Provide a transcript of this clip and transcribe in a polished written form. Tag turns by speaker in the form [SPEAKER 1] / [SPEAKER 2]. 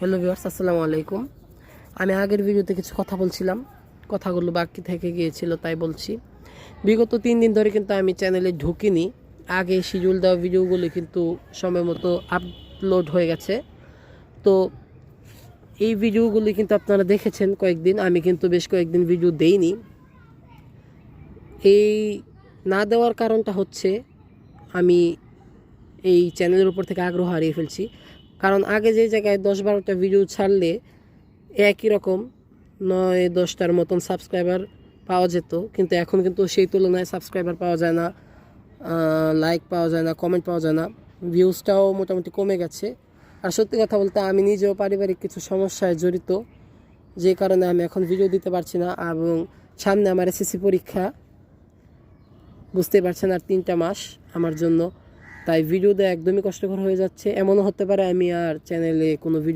[SPEAKER 1] Hello viewers, আসসালামু আলাইকুম। আমি আগের ভিডিওতে কিছু কথা বলছিলাম, কথাগুলো বাকি থেকে গিয়েছিল তাই বলছি। বিগত 3 দিন ধরে কিন্তু আমি চ্যানেলে ঢুকিনি। আগে শিডিউল দেওয়া ভিডিওগুলো কিন্তু সময় মতো আপলোড হয়ে গেছে। তো এই ভিডিওগুলি কিন্তু আপনারা দেখেছেন কয়েকদিন, আমি কিন্তু বেশ কয়েকদিন ভিডিও দেইনি। এই না দেওয়ার কারণটা হচ্ছে আমি এই চ্যানেলের উপর থেকে আগ্রহ হারিয়ে ফেলছি। কারণ আগে যে জায়গায় 10-12টা ভিডিও ছাড়লে একই রকম 9-10টার মতন সাবস্ক্রাইবার পাওয়া যেত, কিন্তু এখন কিন্তু সেই তুলনায় সাবস্ক্রাইবার পাওয়া যায় না, লাইক পাওয়া যায় না, কমেন্ট পাওয়া যায় না, ভিউজটাও মোটামুটি কমে গেছে। আর সত্যি কথা বলতে আমি নিজেও পারিবারিক কিছু সমস্যায় জড়িত, যে কারণে আমি এখন ভিডিও দিতে পারছি না। এবং সামনে আমার এসএসসি পরীক্ষা, বুঝতেই পারছেন, আর 3টা মাস আমার জন্য। তাই ভিডিও দেওয়া একদমই কষ্টকর হয়ে যাচ্ছে। এমনও হতে পারে আমি আর চ্যানেলে কোনো ভিডিও